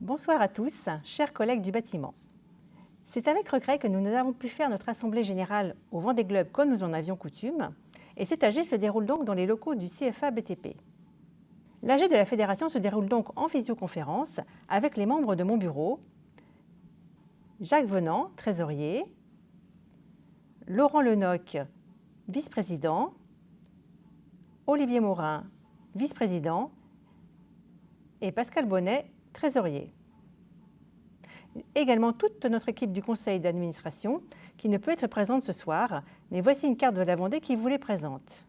Bonsoir à tous, chers collègues du bâtiment. C'est avec regret que nous n'avons pu faire notre assemblée générale au Vendée Globe comme nous en avions coutume, et cet AG se déroule donc dans les locaux du CFA BTP. L'AG de la Fédération se déroule donc en visioconférence avec les membres de mon bureau, Jacques Venant, trésorier, Laurent Lenoc, vice-président, Olivier Morin, vice-président, et Pascal Bonnet, trésorier. Également toute notre équipe du conseil d'administration qui ne peut être présente ce soir, mais voici une carte de la Vendée qui vous les présente.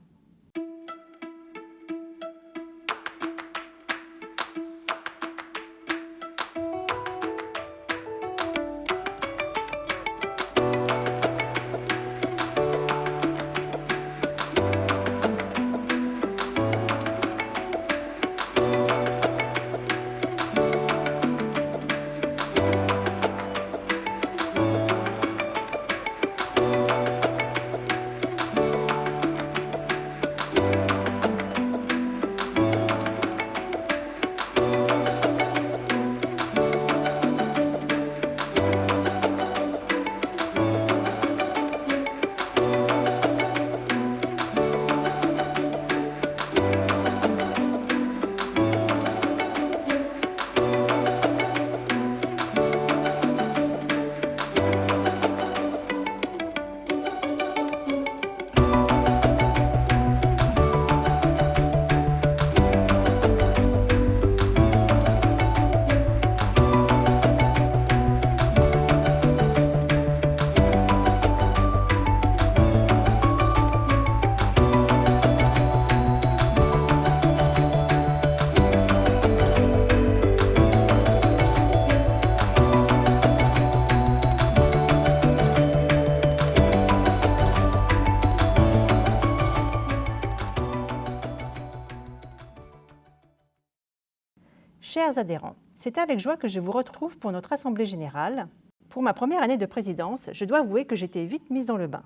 Chers adhérents, c'est avec joie que je vous retrouve pour notre Assemblée générale. Pour ma première année de présidence, je dois avouer que j'étais vite mise dans le bain.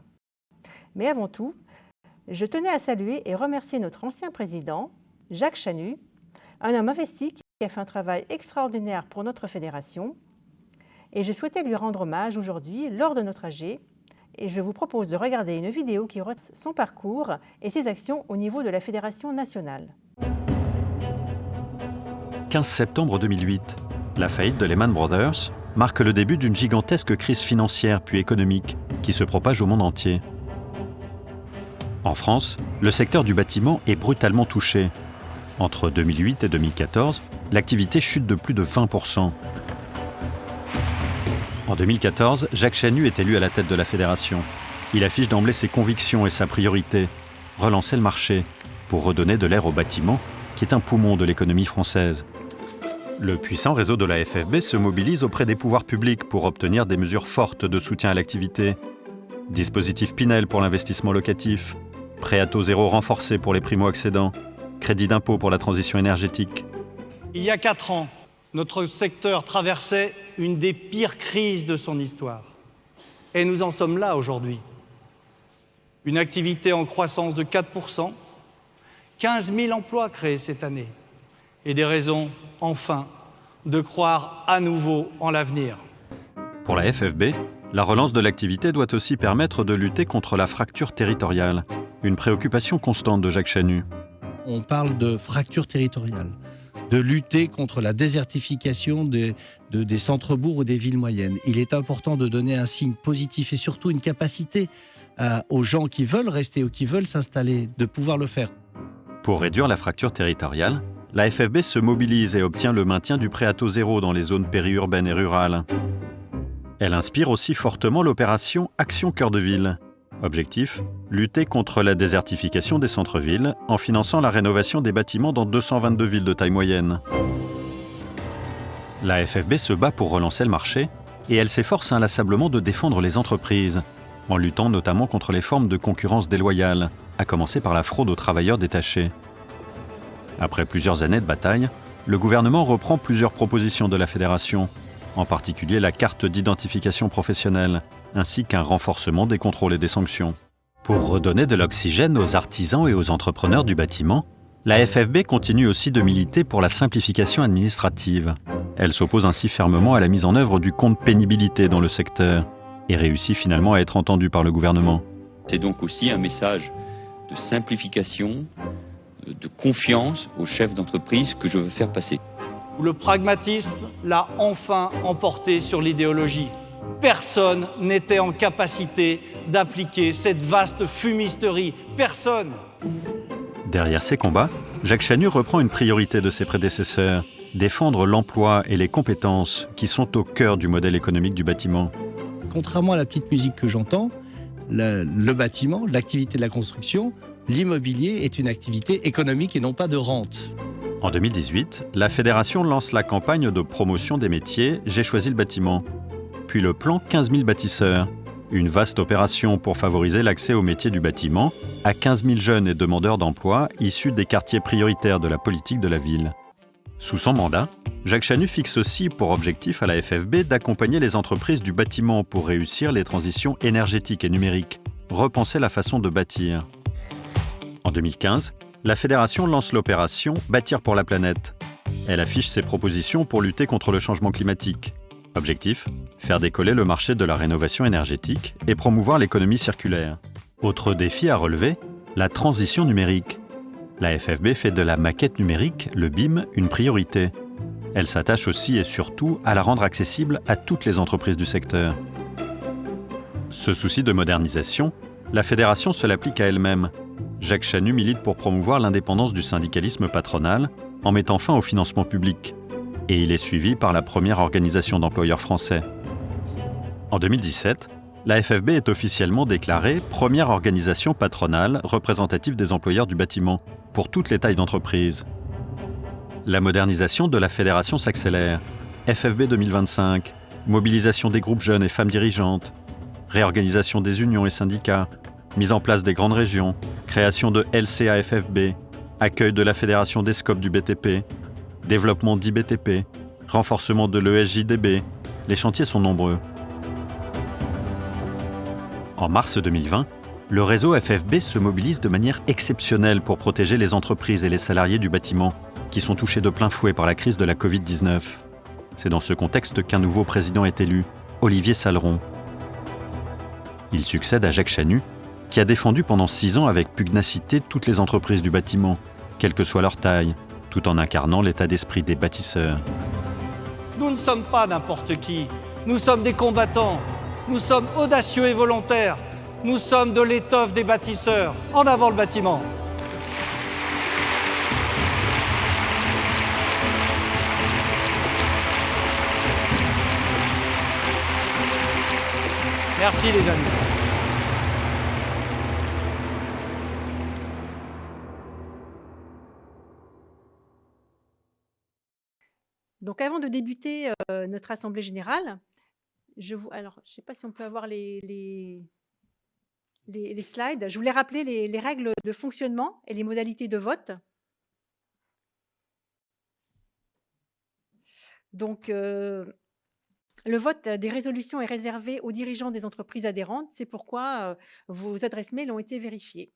Mais avant tout, je tenais à saluer et remercier notre ancien président, Jacques Chanu, un homme investi qui a fait un travail extraordinaire pour notre fédération. Et je souhaitais lui rendre hommage aujourd'hui lors de notre AG. Et je vous propose de regarder une vidéo qui retrace son parcours et ses actions au niveau de la Fédération nationale. 15 septembre 2008, la faillite de Lehman Brothers marque le début d'une gigantesque crise financière puis économique qui se propage au monde entier. En France, le secteur du bâtiment est brutalement touché. Entre 2008 et 2014, l'activité chute de plus de 20%. En 2014, Jacques Chanu est élu à la tête de la fédération. Il affiche d'emblée ses convictions et sa priorité, relancer le marché pour redonner de l'air au bâtiment, qui est un poumon de l'économie française. Le puissant réseau de la FFB se mobilise auprès des pouvoirs publics pour obtenir des mesures fortes de soutien à l'activité. Dispositif Pinel pour l'investissement locatif, prêt à taux zéro renforcé pour les primo-accédants, crédit d'impôt pour la transition énergétique. Il y a 4 ans, notre secteur traversait une des pires crises de son histoire. Et nous en sommes là aujourd'hui. Une activité en croissance de 4%, 15 000 emplois créés cette année. Et des raisons, enfin, de croire à nouveau en l'avenir. Pour la FFB, la relance de l'activité doit aussi permettre de lutter contre la fracture territoriale, une préoccupation constante de Jacques Chanu. On parle de fracture territoriale, de lutter contre la désertification des centres-bourgs ou des villes moyennes. Il est important de donner un signe positif et surtout une capacité aux gens qui veulent rester ou qui veulent s'installer, de pouvoir le faire. Pour réduire la fracture territoriale, la FFB se mobilise et obtient le maintien du prêt à taux zéro dans les zones périurbaines et rurales. Elle inspire aussi fortement l'opération Action Cœur de Ville. Objectif, lutter contre la désertification des centres-villes en finançant la rénovation des bâtiments dans 222 villes de taille moyenne. La FFB se bat pour relancer le marché et elle s'efforce inlassablement de défendre les entreprises, en luttant notamment contre les formes de concurrence déloyale, à commencer par la fraude aux travailleurs détachés. Après plusieurs années de bataille, le gouvernement reprend plusieurs propositions de la fédération, en particulier la carte d'identification professionnelle, ainsi qu'un renforcement des contrôles et des sanctions. Pour redonner de l'oxygène aux artisans et aux entrepreneurs du bâtiment, la FFB continue aussi de militer pour la simplification administrative. Elle s'oppose ainsi fermement à la mise en œuvre du compte pénibilité dans le secteur et réussit finalement à être entendue par le gouvernement. C'est donc aussi un message de simplification, de confiance aux chefs d'entreprise que je veux faire passer. Le pragmatisme l'a enfin emporté sur l'idéologie. Personne n'était en capacité d'appliquer cette vaste fumisterie. Personne. Derrière ces combats, Jacques Chanu reprend une priorité de ses prédécesseurs, défendre l'emploi et les compétences qui sont au cœur du modèle économique du bâtiment. Contrairement à la petite musique que j'entends, le bâtiment, l'activité de la construction, l'immobilier est une activité économique et non pas de rente. En 2018, la Fédération lance la campagne de promotion des métiers « J'ai choisi le bâtiment », puis le plan 15 000 bâtisseurs, une vaste opération pour favoriser l'accès aux métiers du bâtiment à 15 000 jeunes et demandeurs d'emploi issus des quartiers prioritaires de la politique de la ville. Sous son mandat, Jacques Chanu fixe aussi pour objectif à la FFB d'accompagner les entreprises du bâtiment pour réussir les transitions énergétiques et numériques, repenser la façon de bâtir. En 2015, la Fédération lance l'opération « Bâtir pour la planète ». Elle affiche ses propositions pour lutter contre le changement climatique. Objectif : faire décoller le marché de la rénovation énergétique et promouvoir l'économie circulaire. Autre défi à relever, la transition numérique. La FFB fait de la maquette numérique, le BIM, une priorité. Elle s'attache aussi et surtout à la rendre accessible à toutes les entreprises du secteur. Ce souci de modernisation, la Fédération se l'applique à elle-même. Jacques Chanu milite pour promouvoir l'indépendance du syndicalisme patronal en mettant fin au financement public. Et il est suivi par la première organisation d'employeurs français. En 2017, la FFB est officiellement déclarée première organisation patronale représentative des employeurs du bâtiment pour toutes les tailles d'entreprise. La modernisation de la fédération s'accélère. FFB 2025, mobilisation des groupes jeunes et femmes dirigeantes, réorganisation des unions et syndicats, mise en place des grandes régions, création de LCA-FFB, accueil de la fédération des scopes du BTP, développement d'IBTP, renforcement de l'ESJDB. Les chantiers sont nombreux. En mars 2020, le réseau FFB se mobilise de manière exceptionnelle pour protéger les entreprises et les salariés du bâtiment, qui sont touchés de plein fouet par la crise de la Covid-19. C'est dans ce contexte qu'un nouveau président est élu, Olivier Saleron. Il succède à Jacques Chanu, qui a défendu pendant 6 ans avec pugnacité toutes les entreprises du bâtiment, quelle que soit leur taille, tout en incarnant l'état d'esprit des bâtisseurs. Nous ne sommes pas n'importe qui. Nous sommes des combattants. Nous sommes audacieux et volontaires. Nous sommes de l'étoffe des bâtisseurs. En avant le bâtiment. Merci les amis. Donc avant de débuter notre assemblée générale, alors je ne sais pas si on peut avoir les slides. Je voulais rappeler les règles de fonctionnement et les modalités de vote. Donc le vote des résolutions est réservé aux dirigeants des entreprises adhérentes. C'est pourquoi vos adresses mail ont été vérifiées.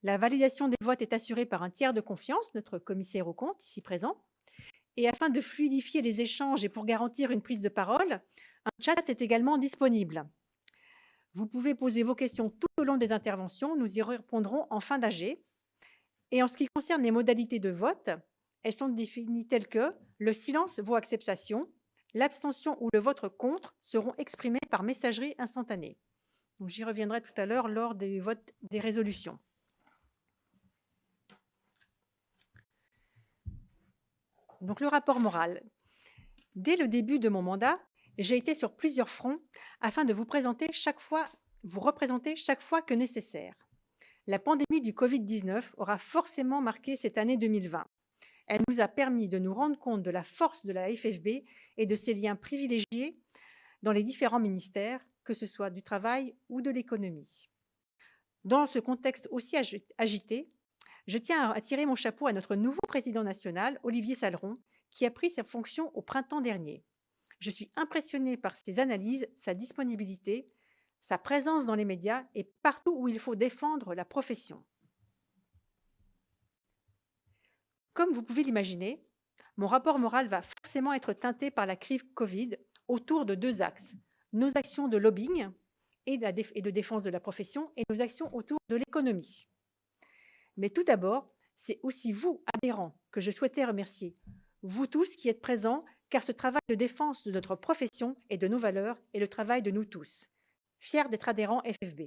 La validation des votes est assurée par un tiers de confiance, notre commissaire aux comptes, ici présent. Et afin de fluidifier les échanges et pour garantir une prise de parole, un chat est également disponible. Vous pouvez poser vos questions tout au long des interventions, nous y répondrons en fin d'AG. Et en ce qui concerne les modalités de vote, elles sont définies telles que le silence vaut acceptation, l'abstention ou le vote contre seront exprimés par messagerie instantanée. J'y reviendrai tout à l'heure lors des votes des résolutions. Donc le rapport moral. Dès le début de mon mandat, j'ai été sur plusieurs fronts afin de vous représenter chaque fois que nécessaire. La pandémie du Covid-19 aura forcément marqué cette année 2020. Elle nous a permis de nous rendre compte de la force de la FFB et de ses liens privilégiés dans les différents ministères, que ce soit du travail ou de l'économie. Dans ce contexte aussi agité, je tiens à tirer mon chapeau à notre nouveau président national, Olivier Saleron, qui a pris ses fonctions au printemps dernier. Je suis impressionnée par ses analyses, sa disponibilité, sa présence dans les médias et partout où il faut défendre la profession. Comme vous pouvez l'imaginer, mon rapport moral va forcément être teinté par la crise Covid autour de deux axes. Nos actions de lobbying et de défense de la profession et nos actions autour de l'économie. Mais tout d'abord, c'est aussi vous, adhérents, que je souhaitais remercier. Vous tous qui êtes présents, car ce travail de défense de notre profession et de nos valeurs est le travail de nous tous. Fiers d'être adhérents FFB.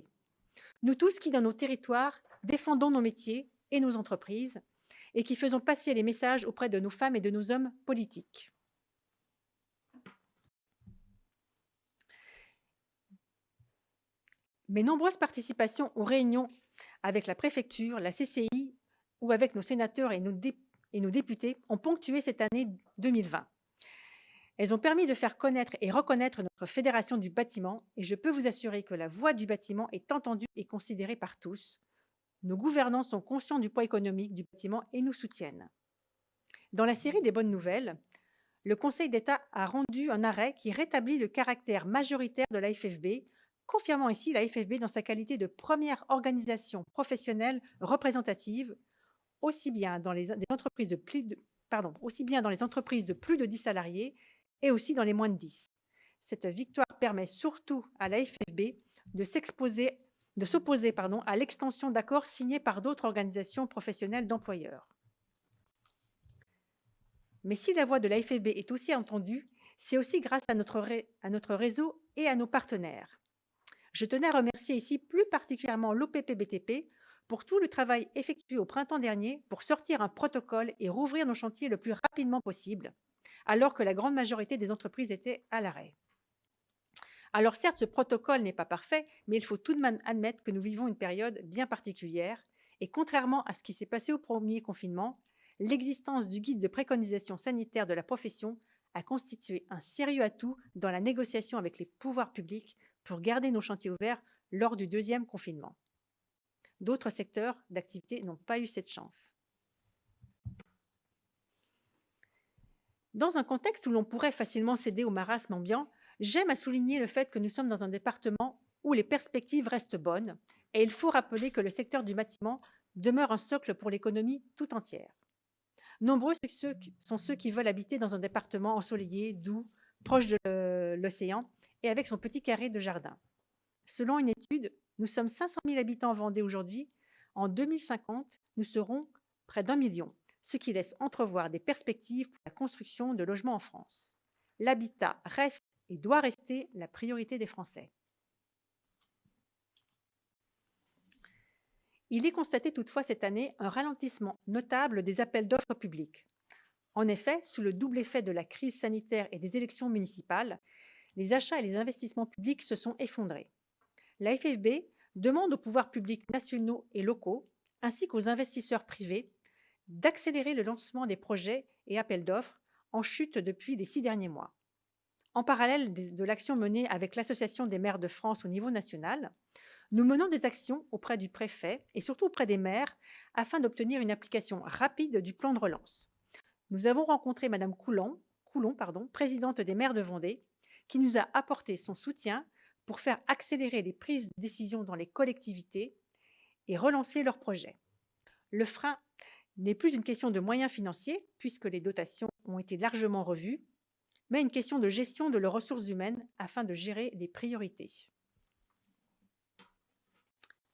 Nous tous qui, dans nos territoires, défendons nos métiers et nos entreprises et qui faisons passer les messages auprès de nos femmes et de nos hommes politiques. Mes nombreuses participations aux réunions avec la préfecture, la CCI ou avec nos sénateurs et nos députés ont ponctué cette année 2020. Elles ont permis de faire connaître et reconnaître notre fédération du bâtiment et je peux vous assurer que la voix du bâtiment est entendue et considérée par tous. Nos gouvernants sont conscients du poids économique du bâtiment et nous soutiennent. Dans la série des bonnes nouvelles, le Conseil d'État a rendu un arrêt qui rétablit le caractère majoritaire de la FFB, confirmant ici la FFB dans sa qualité de première organisation professionnelle représentative, aussi bien dans les entreprises de plus de 10 salariés et aussi dans les moins de 10. Cette victoire permet surtout à la FFB de s'opposer à l'extension d'accords signés par d'autres organisations professionnelles d'employeurs. Mais si la voix de la FFB est aussi entendue, c'est aussi grâce à notre réseau et à nos partenaires. Je tenais à remercier ici plus particulièrement l'OPP-BTP pour tout le travail effectué au printemps dernier pour sortir un protocole et rouvrir nos chantiers le plus rapidement possible, alors que la grande majorité des entreprises étaient à l'arrêt. Alors certes, ce protocole n'est pas parfait, mais il faut tout de même admettre que nous vivons une période bien particulière et contrairement à ce qui s'est passé au premier confinement, l'existence du guide de préconisation sanitaire de la profession a constitué un sérieux atout dans la négociation avec les pouvoirs publics pour garder nos chantiers ouverts lors du deuxième confinement. D'autres secteurs d'activité n'ont pas eu cette chance. Dans un contexte où l'on pourrait facilement céder au marasme ambiant, j'aime à souligner le fait que nous sommes dans un département où les perspectives restent bonnes et il faut rappeler que le secteur du bâtiment demeure un socle pour l'économie tout entière. Nombreux sont ceux qui veulent habiter dans un département ensoleillé, doux, proche de l'océan et avec son petit carré de jardin. Selon une étude, nous sommes 500 000 habitants en Vendée aujourd'hui. En 2050, nous serons près d'1 million, ce qui laisse entrevoir des perspectives pour la construction de logements en France. L'habitat reste et doit rester la priorité des Français. Il est constaté toutefois cette année un ralentissement notable des appels d'offres publics. En effet, sous le double effet de la crise sanitaire et des élections municipales, les achats et les investissements publics se sont effondrés. La FFB demande aux pouvoirs publics nationaux et locaux, ainsi qu'aux investisseurs privés, d'accélérer le lancement des projets et appels d'offres en chute depuis les 6 derniers mois. En parallèle de l'action menée avec l'Association des maires de France au niveau national, nous menons des actions auprès du préfet et surtout auprès des maires afin d'obtenir une application rapide du plan de relance. Nous avons rencontré Mme Coulon, présidente des maires de Vendée, qui nous a apporté son soutien pour faire accélérer les prises de décision dans les collectivités et relancer leurs projets. Le frein n'est plus une question de moyens financiers, puisque les dotations ont été largement revues, mais une question de gestion de leurs ressources humaines afin de gérer les priorités.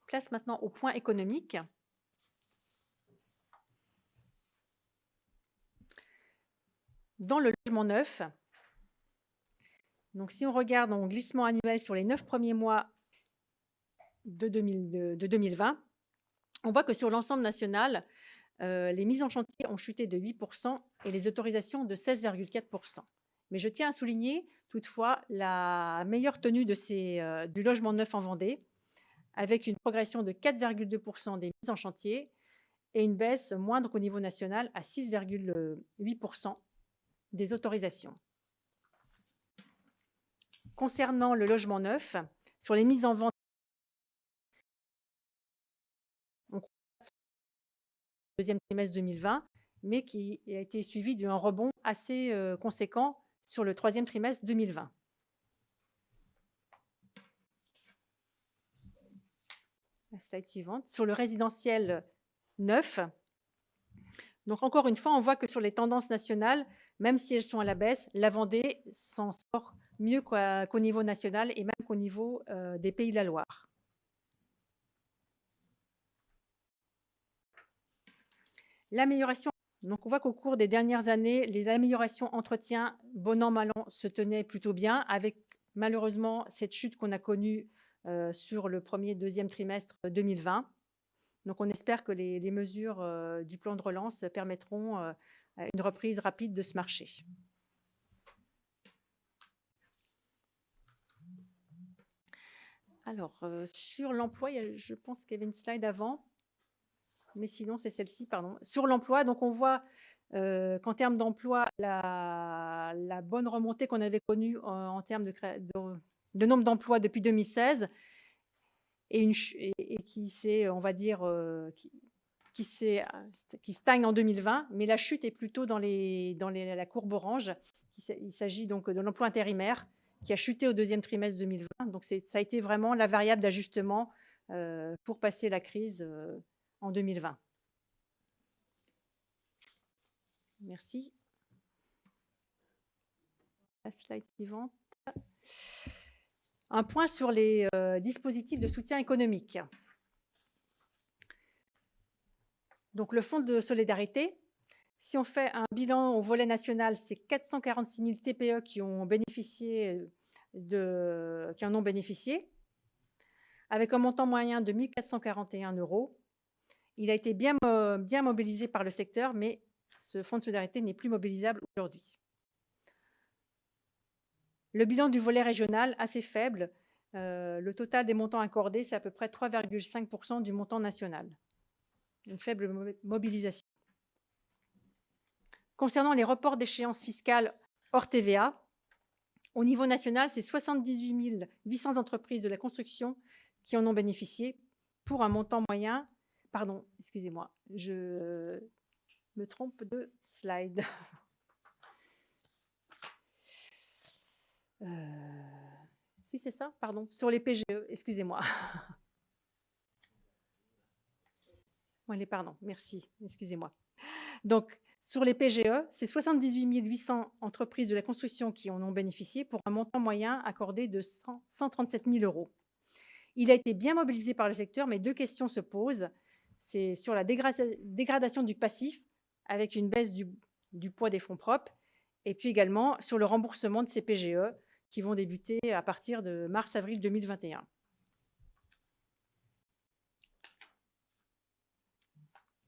Place maintenant au point économique. Dans le logement neuf, donc si on regarde en glissement annuel sur les 9 premiers mois de 2020, on voit que sur l'ensemble national, les mises en chantier ont chuté de 8% et les autorisations de 16,4%. Mais je tiens à souligner toutefois la meilleure tenue du logement neuf en Vendée, avec une progression de 4,2% des mises en chantier et une baisse moindre qu'au niveau national à 6,8% des autorisations. Concernant le logement neuf, sur les mises en vente, on croit au deuxième trimestre 2020, mais qui a été suivi d'un rebond assez conséquent sur le troisième trimestre 2020. La slide suivante. Sur le résidentiel neuf, donc encore une fois, on voit que sur les tendances nationales, même si elles sont à la baisse, la Vendée s'en sort mieux qu'au niveau national et même qu'au niveau des Pays de la Loire. L'amélioration. Donc, on voit qu'au cours des dernières années, les améliorations entretien, bon an, mal an, se tenaient plutôt bien, avec malheureusement cette chute qu'on a connue sur le premier, deuxième trimestre 2020. Donc, on espère que les mesures du plan de relance permettront une reprise rapide de ce marché. Alors, sur l'emploi, je pense qu'il y avait une slide avant. Mais sinon, c'est celle-ci, pardon. Sur l'emploi, donc on voit qu'en termes d'emploi, la bonne remontée qu'on avait connue en termes de nombre d'emplois depuis 2016 et qui s'est, on va dire, qui stagne en 2020, mais la chute est plutôt dans la courbe orange. Il s'agit donc de l'emploi intérimaire qui a chuté au deuxième trimestre 2020. Donc ça a été vraiment la variable d'ajustement pour passer la crise en 2020. Merci. La slide suivante. Un point sur les dispositifs de soutien économique. Donc le fonds de solidarité, si on fait un bilan au volet national, c'est 446 000 TPE qui en ont bénéficié, avec un montant moyen de 1 441 €. Il a été bien mobilisé par le secteur, mais ce fonds de solidarité n'est plus mobilisable aujourd'hui. Le bilan du volet régional, assez faible. Le total des montants accordés, c'est à peu près 3,5% du montant national. Une faible mobilisation. Concernant les reports d'échéances fiscales hors TVA, au niveau national, c'est 78 800 entreprises de la construction qui en ont bénéficié pour un montant moyen. Pardon, excusez-moi, je me trompe de slide. Si c'est ça, pardon, sur les PGE, excusez-moi. Pardon, merci, excusez-moi. Donc, sur les PGE, c'est 78 800 entreprises de la construction qui en ont bénéficié pour un montant moyen accordé de 137 000 €. Il a été bien mobilisé par le secteur, mais deux questions se posent. C'est sur la dégradation du passif avec une baisse du poids des fonds propres et puis également sur le remboursement de ces PGE qui vont débuter à partir de mars-avril 2021.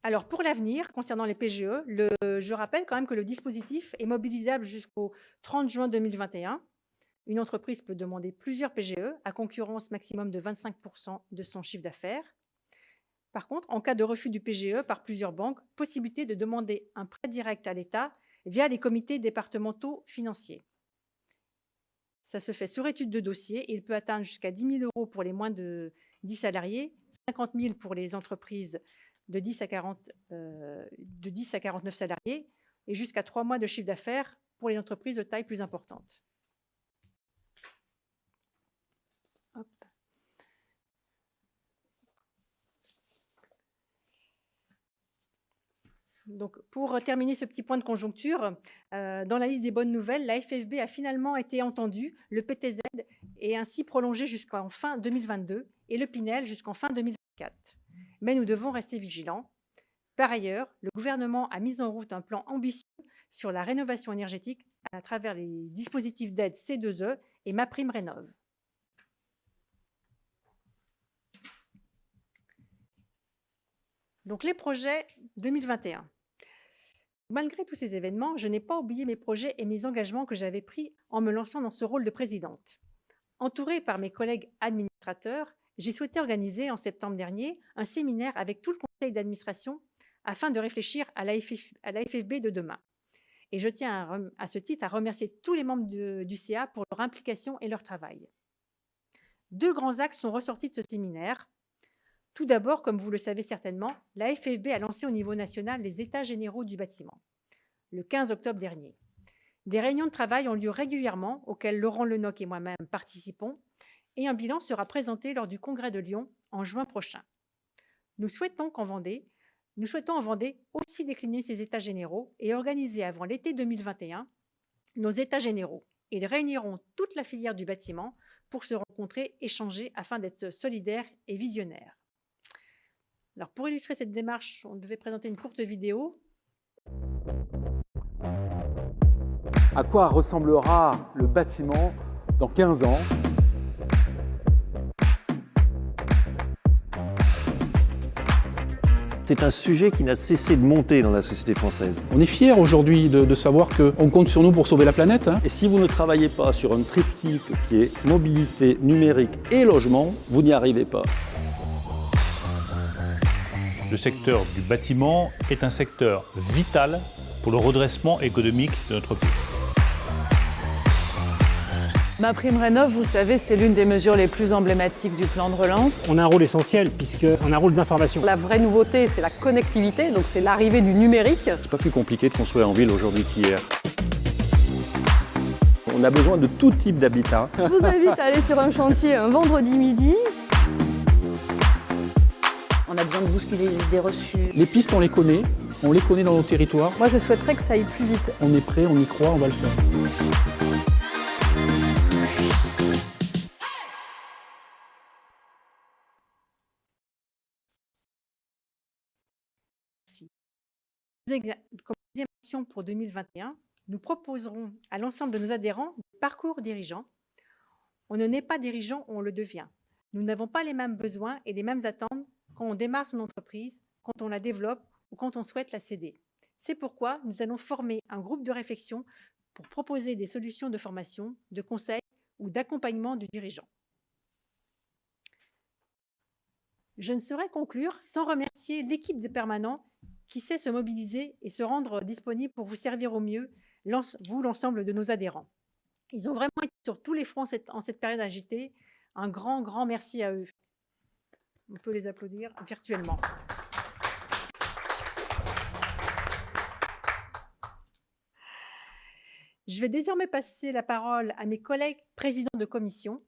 Alors pour l'avenir, concernant les PGE, je rappelle quand même que le dispositif est mobilisable jusqu'au 30 juin 2021. Une entreprise peut demander plusieurs PGE à concurrence maximum de 25% de son chiffre d'affaires. Par contre, en cas de refus du PGE par plusieurs banques, possibilité de demander un prêt direct à l'État via les comités départementaux financiers. Ça se fait sur étude de dossier et il peut atteindre jusqu'à 10 000 € pour les moins de 10 salariés, 50 000 pour les entreprises de 10 à 49 salariés et jusqu'à 3 mois de chiffre d'affaires pour les entreprises de taille plus importante. Hop. Donc, pour terminer ce petit point de conjoncture, dans la liste des bonnes nouvelles, la FFB a finalement été entendue, le PTZ est ainsi prolongé jusqu'en fin 2022 et le Pinel jusqu'en fin 2024. Mais nous devons rester vigilants. Par ailleurs, le gouvernement a mis en route un plan ambitieux sur la rénovation énergétique à travers les dispositifs d'aide C2E et MaPrimeRénov'. Donc les projets 2021. Malgré tous ces événements, je n'ai pas oublié mes projets et mes engagements que j'avais pris en me lançant dans ce rôle de présidente. Entourée par mes collègues administrateurs, j'ai souhaité organiser en septembre dernier un séminaire avec tout le conseil d'administration afin de réfléchir à la FFB de demain. Et je tiens à ce titre à remercier tous les membres du CA pour leur implication et leur travail. Deux grands axes sont ressortis de ce séminaire. Tout d'abord, comme vous le savez certainement, la FFB a lancé au niveau national les États généraux du bâtiment, le 15 octobre dernier. Des réunions de travail ont lieu régulièrement, auxquelles Laurent Lenoc et moi-même participons, et un bilan sera présenté lors du Congrès de Lyon en juin prochain. Nous souhaitons qu'en Vendée, nous souhaitons en Vendée aussi décliner ces états généraux et organiser avant l'été 2021 nos états généraux. Ils réuniront toute la filière du bâtiment pour se rencontrer, échanger afin d'être solidaires et visionnaires. Alors pour illustrer cette démarche, on devait présenter une courte vidéo. À quoi ressemblera le bâtiment dans 15 ans ? C'est un sujet qui n'a cessé de monter dans la société française. On est fiers aujourd'hui de savoir qu'on compte sur nous pour sauver la planète. Et si vous ne travaillez pas sur un triptyque qui est mobilité, numérique et logement, vous n'y arrivez pas. Le secteur du bâtiment est un secteur vital pour le redressement économique de notre pays. MaPrimeRénov', vous savez, c'est l'une des mesures les plus emblématiques du plan de relance. On a un rôle essentiel puisqu'on a un rôle d'information. La vraie nouveauté, c'est la connectivité, donc c'est l'arrivée du numérique. C'est pas plus compliqué de construire en ville aujourd'hui qu'hier. On a besoin de tout type d'habitat. Je vous invite à aller sur un chantier un vendredi midi. On a besoin de bousculer les idées reçues. Les pistes, on les connaît dans nos territoires. Moi, je souhaiterais que ça aille plus vite. On est prêt, on y croit, on va le faire. Comme deuxième action pour 2021, nous proposerons à l'ensemble de nos adhérents des parcours dirigeants. On ne naît pas dirigeant, on le devient. Nous n'avons pas les mêmes besoins et les mêmes attentes quand on démarre son entreprise, quand on la développe ou quand on souhaite la céder. C'est pourquoi nous allons former un groupe de réflexion pour proposer des solutions de formation, de conseil ou d'accompagnement du dirigeant. Je ne saurais conclure sans remercier l'équipe de permanents qui sait se mobiliser et se rendre disponible pour vous servir au mieux, vous, l'ensemble de nos adhérents. Ils ont vraiment été sur tous les fronts en cette période agitée. Un grand, grand merci à eux. On peut les applaudir virtuellement. Je vais désormais passer la parole à mes collègues présidents de commission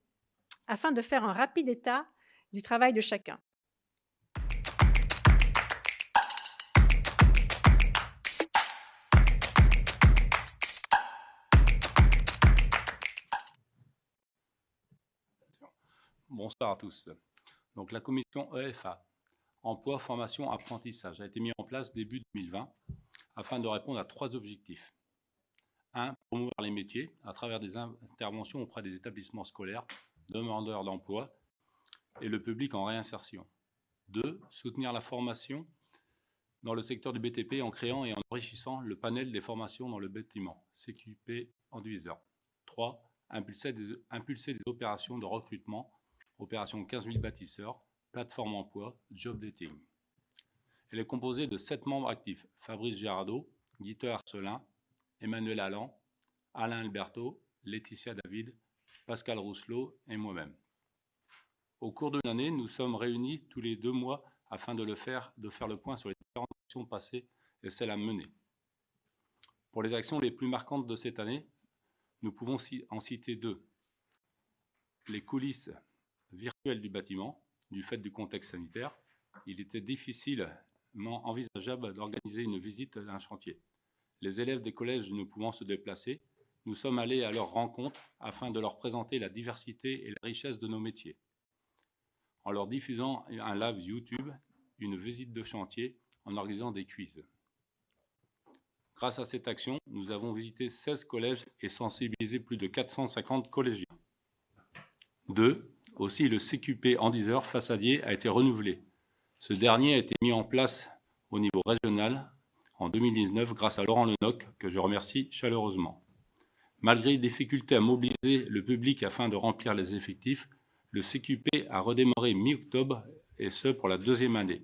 afin de faire un rapide état du travail de chacun. Bonsoir à tous. Donc, la commission EFA, Emploi, Formation, Apprentissage, a été mise en place début 2020 afin de répondre à 3 objectifs. 1. Promouvoir les métiers à travers des interventions auprès des établissements scolaires, demandeurs d'emploi et le public en réinsertion. 2. Soutenir la formation dans le secteur du BTP en créant et en enrichissant le panel des formations dans le bâtiment, CQP en diviseur. 3. Impulser des opérations de recrutement, opération 15 000 bâtisseurs, plateforme emploi, job dating. Elle est composée de 7 membres actifs, Fabrice Girardot, Guito Arcelin, Emmanuel Allan, Alain Alberto, Laetitia David, Pascal Rousselot et moi-même. Au cours de l'année, nous sommes réunis tous les 2 mois afin de faire le point sur les différentes actions passées et celles à mener. Pour les actions les plus marquantes de cette année, nous pouvons en citer 2. Les coulisses virtuelles du bâtiment, du fait du contexte sanitaire, il était difficilement envisageable d'organiser une visite d'un chantier. Les élèves des collèges ne pouvant se déplacer, nous sommes allés à leur rencontre afin de leur présenter la diversité et la richesse de nos métiers. En leur diffusant un live YouTube, une visite de chantier, en organisant des quiz. Grâce à cette action, nous avons visité 16 collèges et sensibilisé plus de 450 collégiens. 2. Aussi, le CQP en 10 heures façadier a été renouvelé. Ce dernier a été mis en place au niveau régional en 2019 grâce à Laurent Lenoc, que je remercie chaleureusement. Malgré les difficultés à mobiliser le public afin de remplir les effectifs, le CQP a redémarré mi-octobre, et ce pour la 2e année.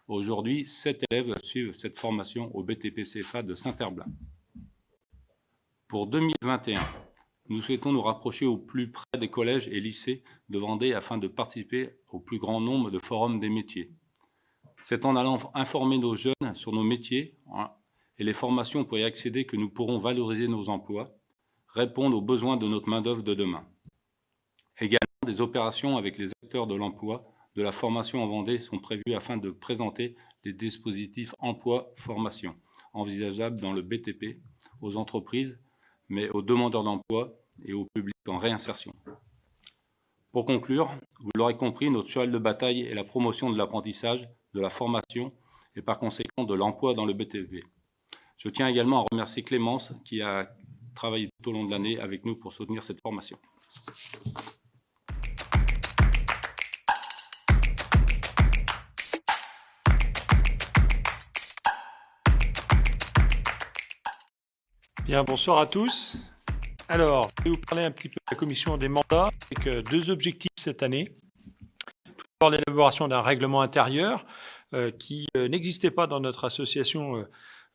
Aujourd'hui, 7 élèves suivent cette formation au BTP-CFA de Saint-Herblain. Pour 2021, nous souhaitons nous rapprocher au plus près des collèges et lycées de Vendée afin de participer au plus grand nombre de forums des métiers. C'est en allant informer nos jeunes sur nos métiers et les formations pour y accéder que nous pourrons valoriser nos emplois, répondre aux besoins de notre main-d'œuvre de demain. Également, des opérations avec les acteurs de l'emploi, de la formation en Vendée sont prévues afin de présenter des dispositifs emploi-formation envisageables dans le BTP aux entreprises, mais aux demandeurs d'emploi et au public en réinsertion. Pour conclure, vous l'aurez compris, notre cheval de bataille est la promotion de l'apprentissage, de la formation et par conséquent de l'emploi dans le BTP. Je tiens également à remercier Clémence qui a travaillé tout au long de l'année avec nous pour soutenir cette formation. Bien, bonsoir à tous. Alors, je vais vous parler un petit peu de la commission des mandats avec deux objectifs cette année. Tout d'abord, l'élaboration d'un règlement intérieur qui n'existait pas dans notre association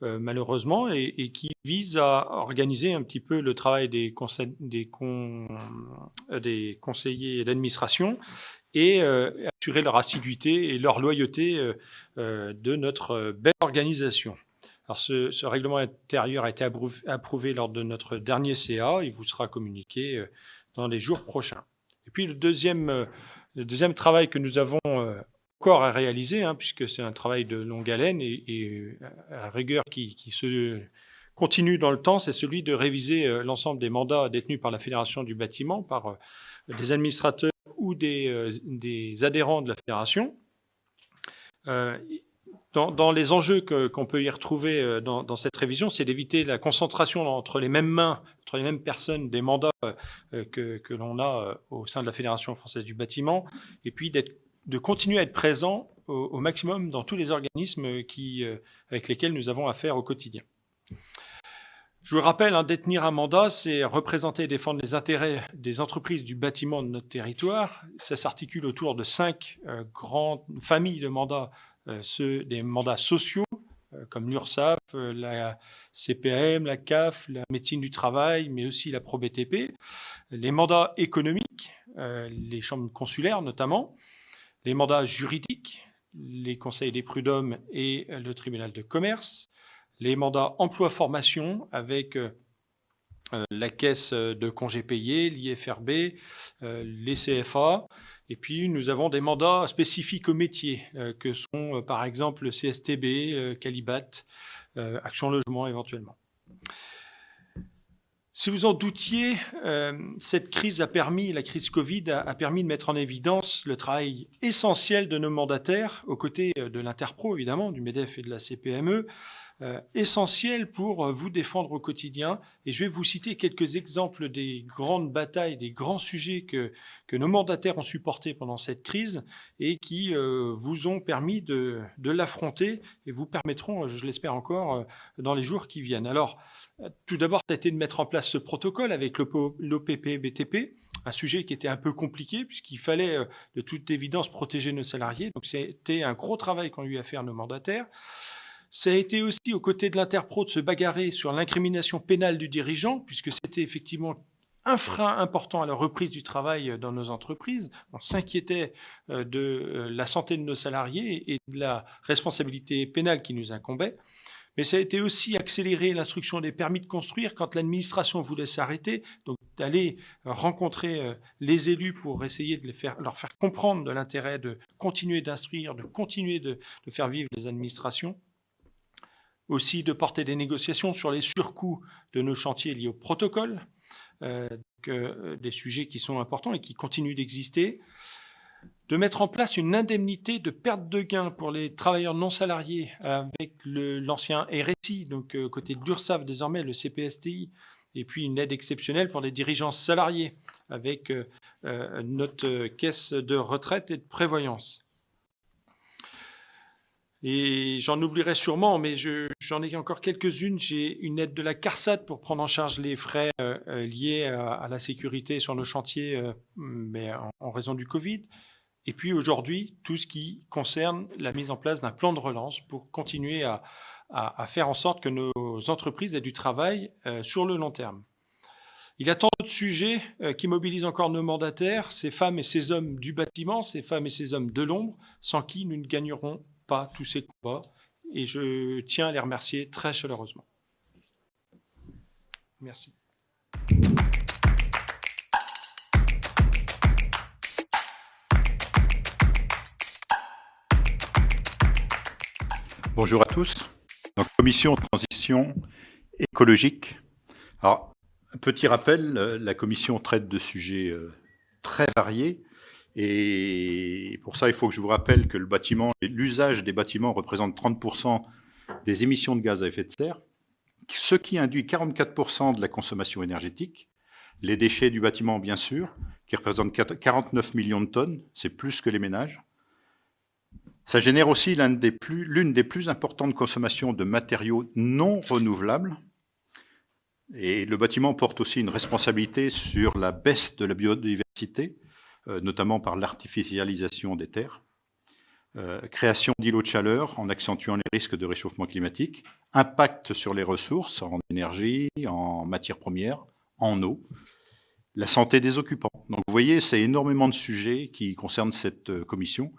malheureusement et qui vise à organiser un petit peu le travail des conseillers d'administration et assurer leur assiduité et leur loyauté de notre belle organisation. Alors ce règlement intérieur a été approuvé lors de notre dernier CA. Il vous sera communiqué dans les jours prochains. Et puis le deuxième travail que nous avons encore à réaliser, puisque c'est un travail de longue haleine et à rigueur qui se continue dans le temps, c'est celui de réviser l'ensemble des mandats détenus par la Fédération du bâtiment, par des administrateurs ou des adhérents de la Fédération. Dans les enjeux qu'on peut y retrouver dans cette révision, c'est d'éviter la concentration entre les mêmes mains, entre les mêmes personnes, des mandats que l'on a au sein de la Fédération française du bâtiment, et puis de continuer à être présent au maximum dans tous les organismes avec lesquels nous avons affaire au quotidien. Je vous rappelle, détenir un mandat, c'est représenter et défendre les intérêts des entreprises du bâtiment de notre territoire. Ça s'articule autour de 5 grandes familles de mandats, ceux des mandats sociaux, comme l'URSSAF, la CPAM, la CAF, la médecine du travail, mais aussi la ProBTP. Les mandats économiques, les chambres consulaires notamment. Les mandats juridiques, les conseils des prud'hommes et le tribunal de commerce. Les mandats emploi-formation avec la caisse de congés payés, l'IFRB, les CFA. Et puis, nous avons des mandats spécifiques au métier, que sont par exemple le CSTB, Calibat, Action Logement éventuellement. Si vous en doutiez, cette crise la crise Covid a permis de mettre en évidence le travail essentiel de nos mandataires, aux côtés de l'Interpro évidemment, du MEDEF et de la CPME, essentiel pour vous défendre au quotidien. Et je vais vous citer quelques exemples des grandes batailles, des grands sujets que nos mandataires ont supportés pendant cette crise et qui vous ont permis de l'affronter et vous permettront, je l'espère encore, dans les jours qui viennent. Alors, tout d'abord, ça a été de mettre en place ce protocole avec l'OPP-BTP, un sujet qui était un peu compliqué puisqu'il fallait de toute évidence protéger nos salariés. Donc, c'était un gros travail qu'ont eu à faire nos mandataires. Ça a été aussi aux côtés de l'Interpro de se bagarrer sur l'incrimination pénale du dirigeant, puisque c'était effectivement un frein important à la reprise du travail dans nos entreprises. On s'inquiétait de la santé de nos salariés et de la responsabilité pénale qui nous incombait. Mais ça a été aussi accélérer l'instruction des permis de construire quand l'administration voulait s'arrêter, donc d'aller rencontrer les élus pour essayer de leur faire comprendre de l'intérêt de continuer d'instruire, de continuer de faire vivre les administrations. Aussi de porter des négociations sur les surcoûts de nos chantiers liés au protocole, des sujets qui sont importants et qui continuent d'exister. De mettre en place une indemnité de perte de gain pour les travailleurs non salariés avec l'ancien RSI, donc côté de l'URSSAF désormais, le CPSTI, et puis une aide exceptionnelle pour les dirigeants salariés avec notre caisse de retraite et de prévoyance. Et j'en oublierai sûrement, mais j'en ai encore quelques-unes. J'ai une aide de la CARSAT pour prendre en charge les frais liés à la sécurité sur nos chantiers, mais en raison du Covid. Et puis aujourd'hui, tout ce qui concerne la mise en place d'un plan de relance pour continuer à faire en sorte que nos entreprises aient du travail sur le long terme. Il y a tant d'autres sujets qui mobilisent encore nos mandataires, ces femmes et ces hommes du bâtiment, ces femmes et ces hommes de l'ombre, sans qui nous ne gagnerons pas tous ces combats, et je tiens à les remercier très chaleureusement. Merci. Bonjour à tous. Donc, commission transition écologique. Alors, un petit rappel, la commission traite de sujets très variés. Et pour ça, il faut que je vous rappelle que l'usage des bâtiments représente 30% des émissions de gaz à effet de serre, ce qui induit 44% de la consommation énergétique. Les déchets du bâtiment, bien sûr, qui représentent 49 millions de tonnes, c'est plus que les ménages. Ça génère aussi l'une des plus importantes consommations de matériaux non renouvelables. Et le bâtiment porte aussi une responsabilité sur la baisse de la biodiversité, notamment par l'artificialisation des terres, création d'îlots de chaleur en accentuant les risques de réchauffement climatique, impact sur les ressources en énergie, en matières premières, en eau, la santé des occupants. Donc vous voyez, c'est énormément de sujets qui concernent cette commission.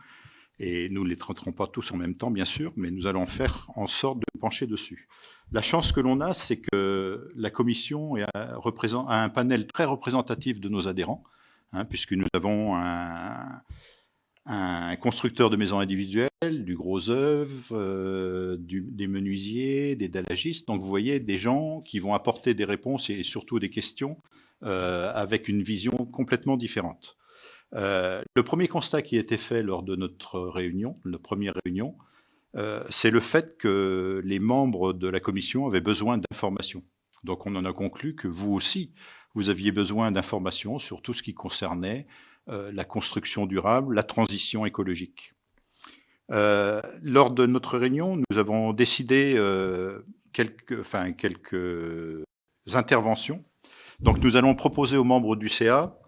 Et nous ne les traiterons pas tous en même temps, bien sûr, mais nous allons faire en sorte de pencher dessus. La chance que l'on a, c'est que la commission a un panel très représentatif de nos adhérents, puisque nous avons un constructeur de maisons individuelles, du gros œuvre, des menuisiers, des dallagistes. Donc vous voyez des gens qui vont apporter des réponses et surtout des questions avec une vision complètement différente. Le premier constat qui a été fait lors de notre première réunion, c'est le fait que les membres de la commission avaient besoin d'informations. Donc on en a conclu que vous aussi, vous aviez besoin d'informations sur tout ce qui concernait la construction durable, la transition écologique. Lors de notre réunion, nous avons décidé quelques interventions. Donc nous allons proposer aux membres du CA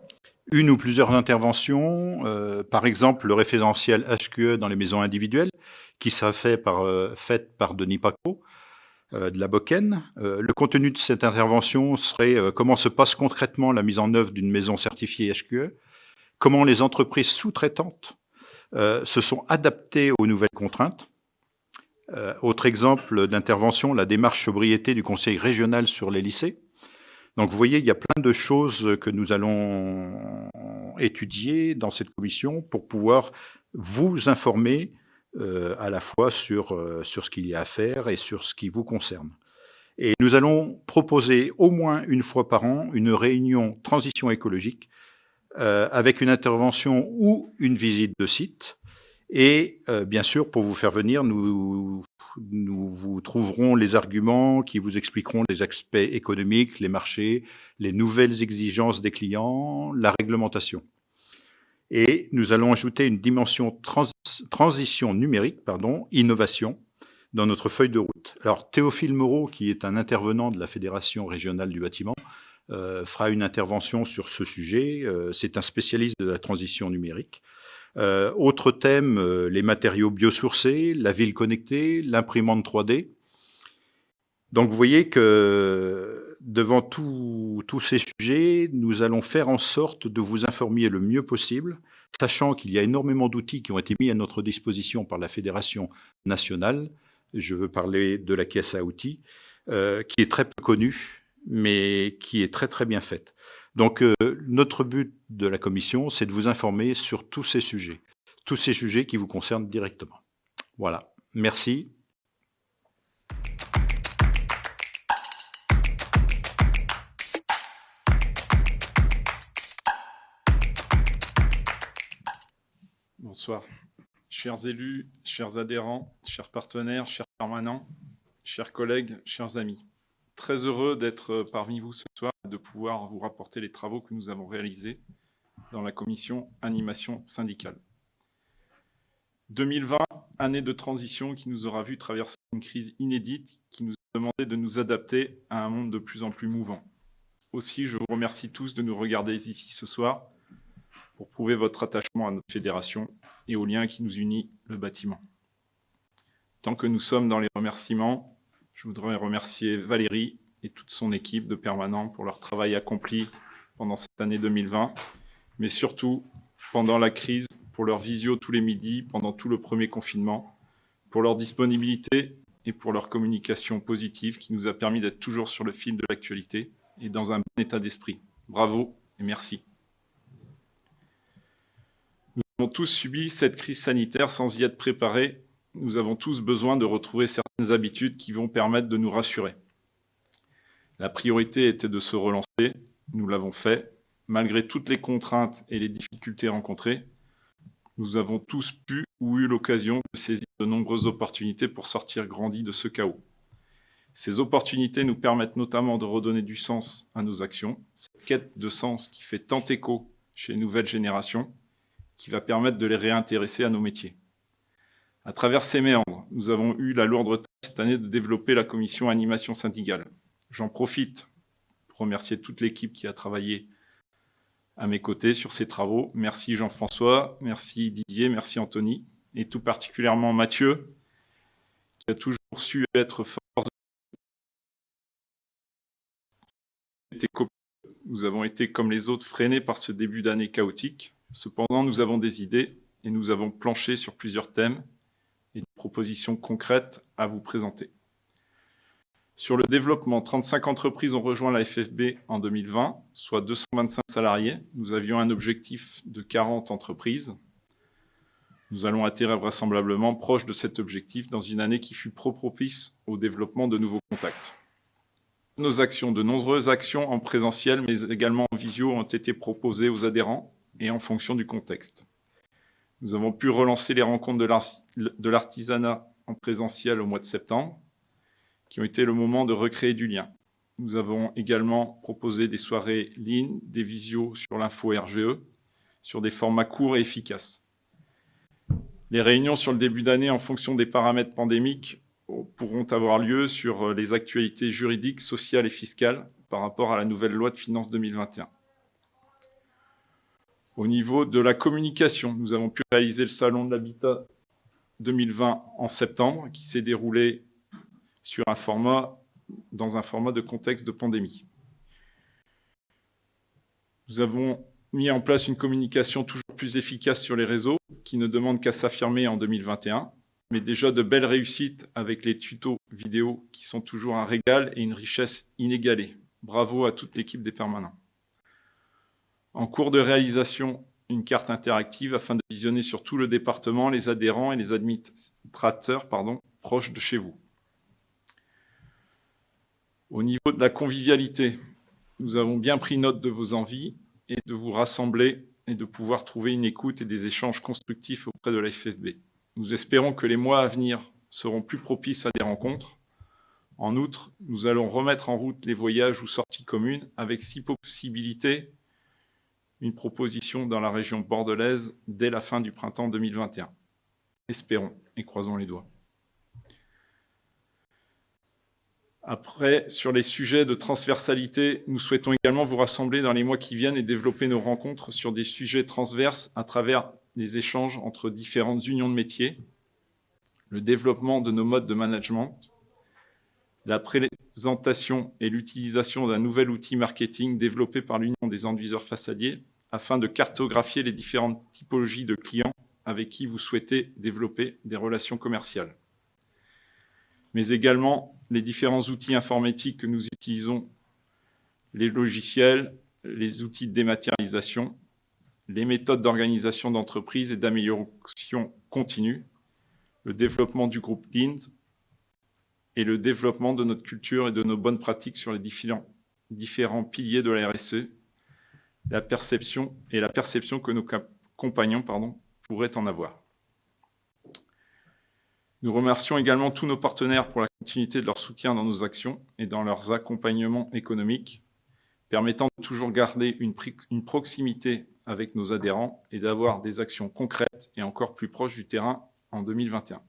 une ou plusieurs interventions, par exemple le référentiel HQE dans les maisons individuelles, qui sera fait par Denis Paco, de la Boken. Le contenu de cette intervention serait comment se passe concrètement la mise en œuvre d'une maison certifiée HQE, comment les entreprises sous-traitantes se sont adaptées aux nouvelles contraintes. Autre exemple d'intervention, la démarche sobriété du Conseil régional sur les lycées. Donc vous voyez, il y a plein de choses que nous allons étudier dans cette commission pour pouvoir vous informer à la fois sur ce qu'il y a à faire et sur ce qui vous concerne. Et nous allons proposer au moins une fois par an une réunion transition écologique avec une intervention ou une visite de site. Et bien sûr, pour vous faire venir, nous vous trouverons les arguments qui vous expliqueront les aspects économiques, les marchés, les nouvelles exigences des clients, la réglementation. Et nous allons ajouter une dimension transition numérique, innovation, dans notre feuille de route. Alors Théophile Moreau, qui est un intervenant de la Fédération régionale du bâtiment, fera une intervention sur ce sujet. C'est un spécialiste de la transition numérique. Autre thème, les matériaux biosourcés, la ville connectée, l'imprimante 3D. Donc vous voyez que devant tous ces sujets, nous allons faire en sorte de vous informer le mieux possible, sachant qu'il y a énormément d'outils qui ont été mis à notre disposition par la Fédération nationale. Je veux parler de la caisse à outils, qui est très peu connue, mais qui est très très bien faite. Donc notre but de la commission, c'est de vous informer sur tous ces sujets qui vous concernent directement. Voilà, merci. Bonsoir. Chers élus, chers adhérents, chers partenaires, chers permanents, chers collègues, chers amis. Très heureux d'être parmi vous ce soir et de pouvoir vous rapporter les travaux que nous avons réalisés dans la commission animation syndicale. 2020, année de transition qui nous aura vu traverser une crise inédite qui nous a demandé de nous adapter à un monde de plus en plus mouvant. Aussi, je vous remercie tous de nous regarder ici ce soir pour prouver votre attachement à notre fédération et au lien qui nous unit, le bâtiment. Tant que nous sommes dans les remerciements, je voudrais remercier Valérie et toute son équipe de permanents pour leur travail accompli pendant cette année 2020, mais surtout pendant la crise, pour leur visio tous les midis, pendant tout le premier confinement, pour leur disponibilité et pour leur communication positive qui nous a permis d'être toujours sur le fil de l'actualité et dans un bon état d'esprit. Bravo et merci. Nous avons tous subi cette crise sanitaire sans y être préparés, nous avons tous besoin de retrouver certaines habitudes qui vont permettre de nous rassurer. La priorité était de se relancer, nous l'avons fait. Malgré toutes les contraintes et les difficultés rencontrées, nous avons tous pu ou eu l'occasion de saisir de nombreuses opportunités pour sortir grandis de ce chaos. Ces opportunités nous permettent notamment de redonner du sens à nos actions, cette quête de sens qui fait tant écho chez les nouvelles générations, qui va permettre de les réintéresser à nos métiers. À travers ces méandres, nous avons eu la lourde tâche cette année de développer la commission animation syndicale. J'en profite pour remercier toute l'équipe qui a travaillé à mes côtés sur ces travaux. Merci Jean-François, merci Didier, merci Anthony, et tout particulièrement Mathieu, qui a toujours su être force. Nous avons été, comme les autres, freinés par ce début d'année chaotique. Cependant, nous avons des idées et nous avons planché sur plusieurs thèmes et des propositions concrètes à vous présenter. Sur le développement, 35 entreprises ont rejoint la FFB en 2020, soit 225 salariés. Nous avions un objectif de 40 entreprises. Nous allons atterrir vraisemblablement proche de cet objectif dans une année qui fut propice au développement de nouveaux contacts. Nos actions, de nombreuses actions en présentiel, mais également en visio, ont été proposées aux adhérents et en fonction du contexte. Nous avons pu relancer les rencontres de l'artisanat en présentiel au mois de septembre, qui ont été le moment de recréer du lien. Nous avons également proposé des soirées lean, des visios sur l'info RGE, sur des formats courts et efficaces. Les réunions sur le début d'année en fonction des paramètres pandémiques pourront avoir lieu sur les actualités juridiques, sociales et fiscales par rapport à la nouvelle loi de finances 2021. Au niveau de la communication, nous avons pu réaliser le Salon de l'Habitat 2020 en septembre, qui s'est déroulé dans un format de contexte de pandémie. Nous avons mis en place une communication toujours plus efficace sur les réseaux, qui ne demande qu'à s'affirmer en 2021, mais déjà de belles réussites avec les tutos vidéo qui sont toujours un régal et une richesse inégalée. Bravo à toute l'équipe des permanents. En cours de réalisation, une carte interactive afin de visionner sur tout le département les adhérents et les administrateurs proches de chez vous. Au niveau de la convivialité, nous avons bien pris note de vos envies et de vous rassembler et de pouvoir trouver une écoute et des échanges constructifs auprès de la FFB. Nous espérons que les mois à venir seront plus propices à des rencontres. En outre, nous allons remettre en route les voyages ou sorties communes avec, si possibilité, une proposition dans la région bordelaise dès la fin du printemps 2021. Espérons et croisons les doigts. Après, sur les sujets de transversalité, nous souhaitons également vous rassembler dans les mois qui viennent et développer nos rencontres sur des sujets transverses à travers les échanges entre différentes unions de métiers, le développement de nos modes de management, la présentation et l'utilisation d'un nouvel outil marketing développé par l'Union des enduiseurs façadiers afin de cartographier les différentes typologies de clients avec qui vous souhaitez développer des relations commerciales. Mais également les différents outils informatiques que nous utilisons, les logiciels, les outils de dématérialisation, les méthodes d'organisation d'entreprise et d'amélioration continue, le développement du groupe Lean et le développement de notre culture et de nos bonnes pratiques sur les différents piliers de la RSE, la perception que nos compagnons pourraient en avoir. Nous remercions également tous nos partenaires pour la continuité de leur soutien dans nos actions et dans leurs accompagnements économiques, permettant de toujours garder une proximité avec nos adhérents et d'avoir des actions concrètes et encore plus proches du terrain en 2021.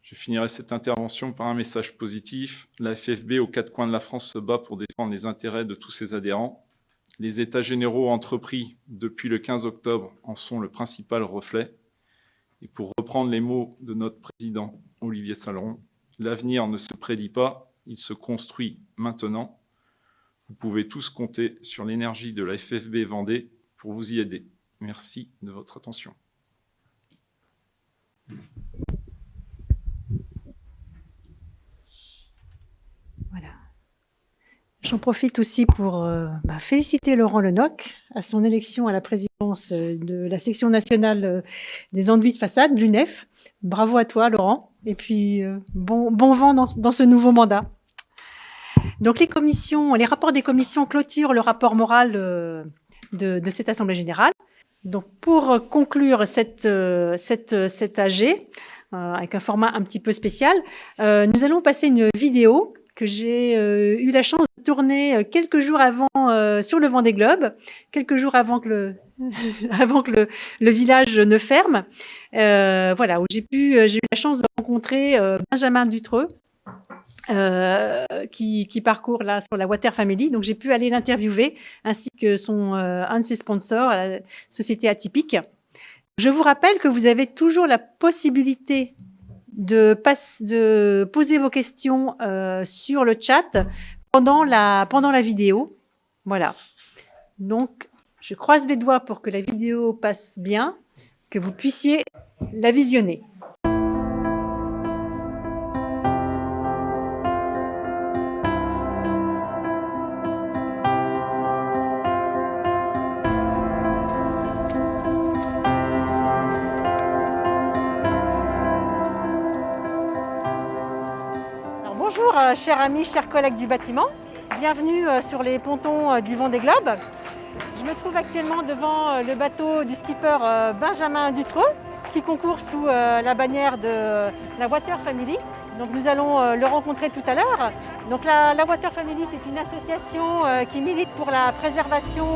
Je finirai cette intervention par un message positif. La FFB aux quatre coins de la France se bat pour défendre les intérêts de tous ses adhérents. Les États généraux entrepris depuis le 15 octobre en sont le principal reflet. Et pour reprendre les mots de notre président Olivier Saleron, l'avenir ne se prédit pas, il se construit maintenant. Vous pouvez tous compter sur l'énergie de la FFB Vendée pour vous y aider. Merci de votre attention. Voilà. J'en profite aussi pour féliciter Laurent Lenocq à son élection à la présidence de la section nationale des enduits de façade, l'UNEF. Bravo à toi, Laurent. Et puis, bon vent dans ce nouveau mandat. Donc, les rapports des commissions clôturent le rapport moral de cette Assemblée générale. Donc, pour conclure cette AG, avec un format un petit peu spécial, nous allons passer une vidéo que j'ai eu la chance de tourner quelques jours avant sur le Vendée Globe, quelques jours avant que le village ne ferme. Voilà, où j'ai eu la chance de rencontrer Benjamin Dutreux, qui parcourt là sur la Water Family. Donc j'ai pu aller l'interviewer, ainsi que un de ses sponsors, la société Atypique. Je vous rappelle que vous avez toujours la possibilité de poser vos questions sur le chat pendant la vidéo. Voilà. Donc, je croise les doigts pour que la vidéo passe bien, que vous puissiez la visionner. Bonjour, chers amis, chers collègues du bâtiment. Bienvenue sur les pontons du Vendée Globe. Je me trouve actuellement devant le bateau du skipper Benjamin Dutreux, qui concourt sous la bannière de la Water Family. Donc nous allons le rencontrer tout à l'heure. Donc la Water Family, c'est une association qui milite pour la préservation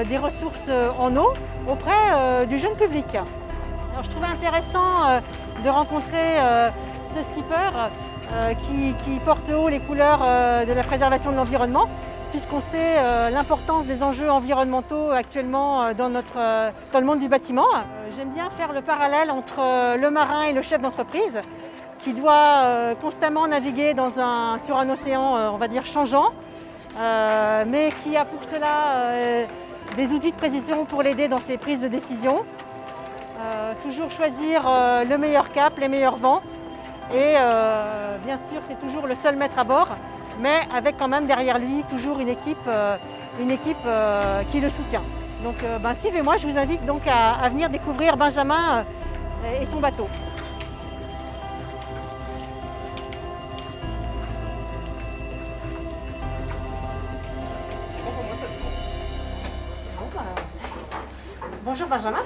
des ressources en eau auprès du jeune public. Alors, je trouvais intéressant de rencontrer ce skipper qui porte haut les couleurs de la préservation de l'environnement, puisqu'on sait l'importance des enjeux environnementaux actuellement dans le monde du bâtiment. J'aime bien faire le parallèle entre le marin et le chef d'entreprise, qui doit constamment naviguer sur un océan, on va dire, changeant, mais qui a pour cela des outils de précision pour l'aider dans ses prises de décision. Toujours choisir le meilleur cap, les meilleurs vents. Et bien sûr, c'est toujours le seul maître à bord, mais avec quand même derrière lui toujours une équipe qui le soutient. Donc suivez-moi, je vous invite donc à venir découvrir Benjamin et son bateau. Bonjour Benjamin.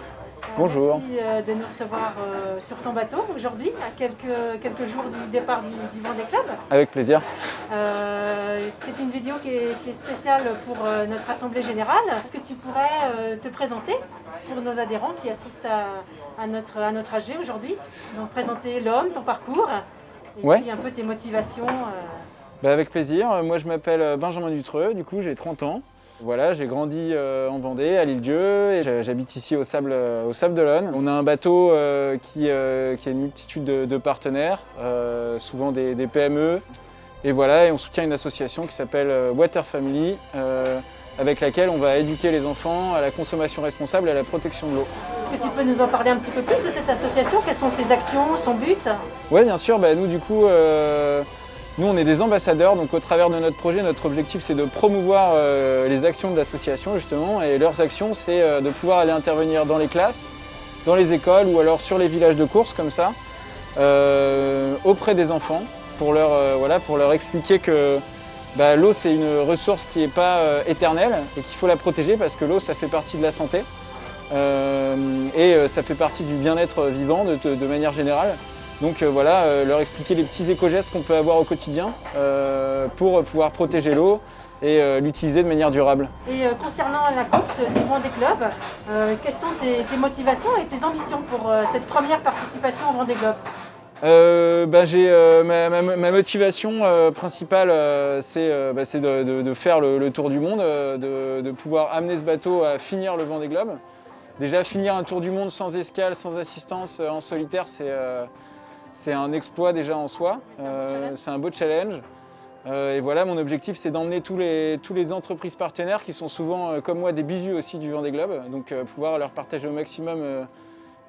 Bonjour. Merci de nous recevoir sur ton bateau aujourd'hui, à quelques jours du départ du Vendée Globe. Avec plaisir. C'est une vidéo qui est spéciale pour notre Assemblée Générale. Est-ce que tu pourrais te présenter pour nos adhérents qui assistent à notre AG aujourd'hui? Donc présenter l'homme, ton parcours, et puis un peu tes motivations. Avec plaisir. Moi je m'appelle Benjamin Dutreux, du coup j'ai 30 ans. Voilà, j'ai grandi en Vendée, à l'Île-Dieu, et j'habite ici au Sable d'Olonne. On a un bateau qui a une multitude de partenaires, souvent des PME. Et voilà, et on soutient une association qui s'appelle Water Family, avec laquelle on va éduquer les enfants à la consommation responsable et à la protection de l'eau. Est-ce que tu peux nous en parler un petit peu plus de cette association? Quelles sont ses actions, son but? Oui, bien sûr. Nous, du coup, nous, on est des ambassadeurs, donc au travers de notre projet, notre objectif c'est de promouvoir les actions de l'association justement, et leurs actions c'est de pouvoir aller intervenir dans les classes, dans les écoles ou alors sur les villages de course comme ça, auprès des enfants, pour leur expliquer que l'eau c'est une ressource qui n'est pas éternelle et qu'il faut la protéger parce que l'eau ça fait partie de la santé et ça fait partie du bien-être vivant de manière générale. Donc leur expliquer les petits éco-gestes qu'on peut avoir au quotidien pour pouvoir protéger l'eau et l'utiliser de manière durable. Et concernant la course du Vendée Globe, quelles sont tes motivations et tes ambitions pour cette première participation au Vendée Globe? Ma motivation principale, c'est de faire le tour du monde, de pouvoir amener ce bateau à finir le Vendée Globe. Déjà, finir un tour du monde sans escale, sans assistance, en solitaire, c'est un exploit déjà en soi, c'est un beau challenge. Et voilà, mon objectif c'est d'emmener tous les entreprises partenaires qui sont souvent, comme moi, des bisous aussi du Vendée Globe. Donc pouvoir leur partager au maximum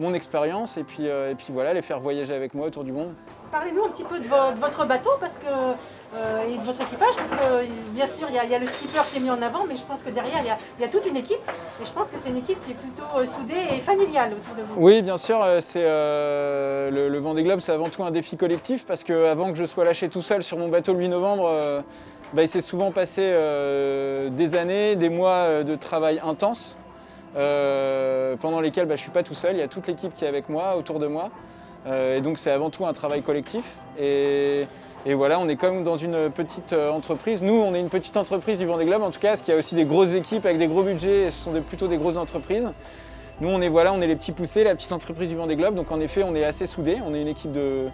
mon expérience et puis voilà, les faire voyager avec moi autour du monde. Parlez-nous un petit peu de votre bateau et de votre équipage, parce que bien sûr il y a le skipper qui est mis en avant, mais je pense que derrière il y a toute une équipe, et je pense que c'est une équipe qui est plutôt soudée et familiale autour de vous. Oui, bien sûr, le Vendée Globe, c'est avant tout un défi collectif, parce qu'avant que je sois lâché tout seul sur mon bateau le 8 novembre, il s'est souvent passé des années, des mois de travail intense, pendant lesquels je ne suis pas tout seul, il y a toute l'équipe qui est avec moi, autour de moi. Et donc c'est avant tout un travail collectif. Et voilà, on est comme dans une petite entreprise. Nous, on est une petite entreprise du Vendée Globe en tout cas, parce qu'il y a aussi des grosses équipes avec des gros budgets, et ce sont plutôt des grosses entreprises. Nous, on est les petits poussés, la petite entreprise du Vendée Globe. Donc en effet, on est assez soudés. On est une équipe de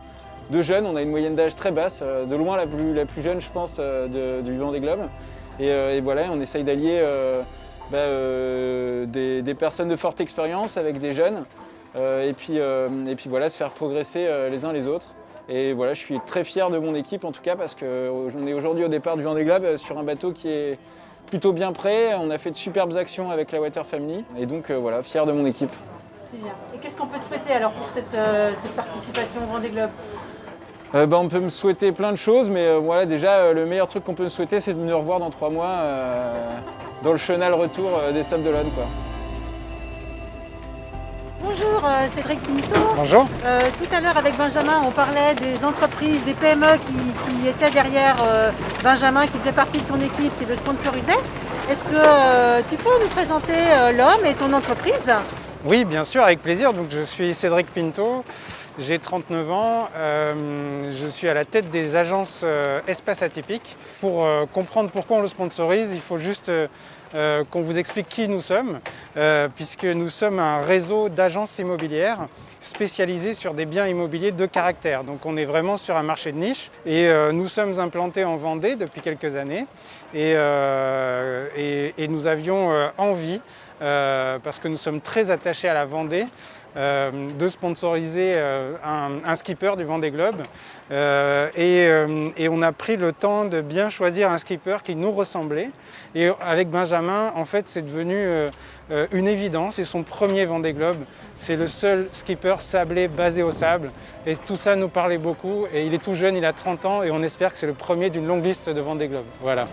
jeunes, on a une moyenne d'âge très basse, de loin la plus jeune, je pense, du Vendée Globe. Et voilà, on essaye d'allier des personnes de forte expérience avec des jeunes. Et puis voilà, se faire progresser les uns les autres. Et voilà, je suis très fier de mon équipe en tout cas, parce qu'on est aujourd'hui au départ du Vendée Globe sur un bateau qui est plutôt bien prêt. On a fait de superbes actions avec la Water Family. Et donc voilà, fier de mon équipe. C'est bien. Et qu'est-ce qu'on peut te souhaiter alors pour cette participation au Vendée Globe ? On peut me souhaiter plein de choses, mais voilà, déjà le meilleur truc qu'on peut me souhaiter, c'est de me revoir dans 3 mois dans le chenal retour des Sables d'Olonne, quoi. Bonjour Cédric Pinto. Bonjour. Tout à l'heure avec Benjamin, on parlait des entreprises, des PME qui étaient derrière Benjamin, qui faisait partie de son équipe et le sponsorisait. Est-ce que tu peux nous présenter l'homme et ton entreprise ? Oui, bien sûr, avec plaisir. Donc, je suis Cédric Pinto, j'ai 39 ans, je suis à la tête des agences Espace Atypique. Pour comprendre pourquoi on le sponsorise, il faut juste qu'on vous explique qui nous sommes, puisque nous sommes un réseau d'agences immobilières spécialisées sur des biens immobiliers de caractère. Donc on est vraiment sur un marché de niche et nous sommes implantés en Vendée depuis quelques années et nous avions envie, parce que nous sommes très attachés à la Vendée, de sponsoriser un skipper du Vendée Globe et on a pris le temps de bien choisir un skipper qui nous ressemblait, et avec Benjamin en fait c'est devenu une évidence. C'est son premier Vendée Globe, c'est le seul skipper sablé basé au sable, et tout ça nous parlait beaucoup, et il est tout jeune, il a 30 ans et on espère que c'est le premier d'une longue liste de Vendée Globe. Voilà.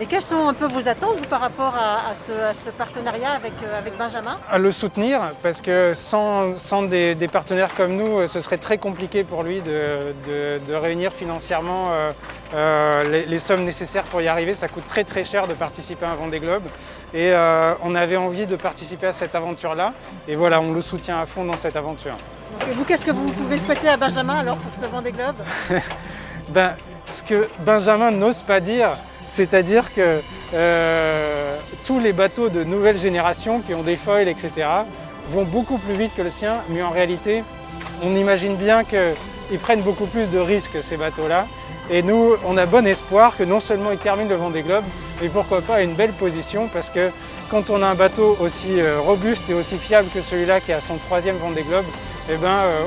Et quelles sont un peu vos attentes par rapport à ce partenariat avec Benjamin ? À le soutenir, parce que sans des partenaires comme nous, ce serait très compliqué pour lui de réunir financièrement les sommes nécessaires pour y arriver. Ça coûte très très cher de participer à un Vendée Globe. Et on avait envie de participer à cette aventure-là. Et voilà, on le soutient à fond dans cette aventure. Et vous, qu'est-ce que vous pouvez souhaiter à Benjamin alors pour ce Vendée Globe ? Ce que Benjamin n'ose pas dire, c'est-à-dire que tous les bateaux de nouvelle génération qui ont des foils, etc., vont beaucoup plus vite que le sien, mais en réalité, on imagine bien qu'ils prennent beaucoup plus de risques, ces bateaux-là. Et nous, on a bon espoir que non seulement ils terminent le Vendée Globe, mais pourquoi pas à une belle position, parce que quand on a un bateau aussi robuste et aussi fiable que celui-là qui a son 3e Vendée Globe,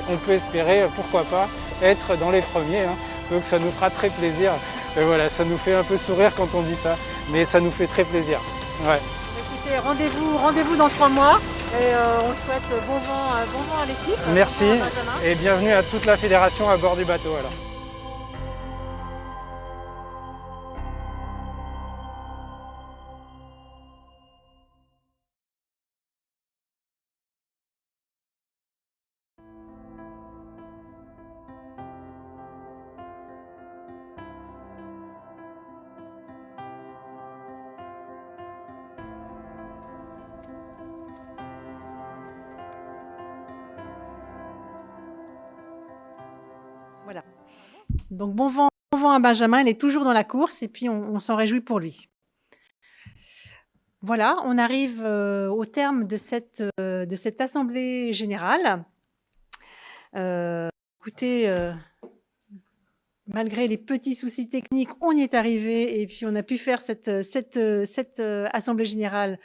on peut espérer, pourquoi pas, être dans les premiers. Donc ça nous fera très plaisir. Voilà, ça nous fait un peu sourire quand on dit ça, mais ça nous fait très plaisir. Ouais. Écoutez, rendez-vous dans 3 mois et on souhaite bon vent à l'équipe. Merci et bienvenue à toute la fédération à bord du bateau alors. Voilà. Donc bon vent à Benjamin, il est toujours dans la course et puis on s'en réjouit pour lui. Voilà, on arrive au terme de cette assemblée générale. Écoutez, malgré les petits soucis techniques, on y est arrivé et puis on a pu faire cette assemblée générale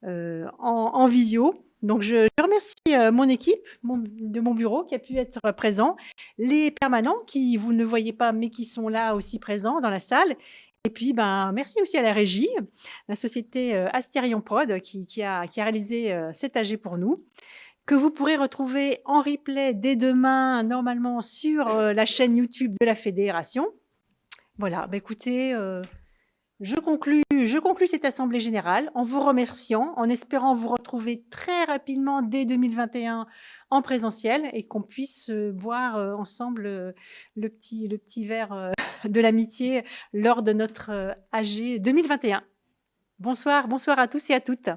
en visio. Donc, je remercie mon équipe de mon bureau qui a pu être présent, les permanents qui, vous ne voyez pas, mais qui sont là aussi présents dans la salle. Et puis, merci aussi à la régie, la société Astérion Prod qui a réalisé cet AG pour nous. que vous pourrez retrouver en replay dès demain, normalement, sur la chaîne YouTube de la Fédération. Voilà, écoutez, je conclus cette Assemblée Générale en vous remerciant, en espérant vous retrouver très rapidement dès 2021 en présentiel et qu'on puisse boire ensemble le petit verre de l'amitié lors de notre AG 2021. Bonsoir à tous et à toutes.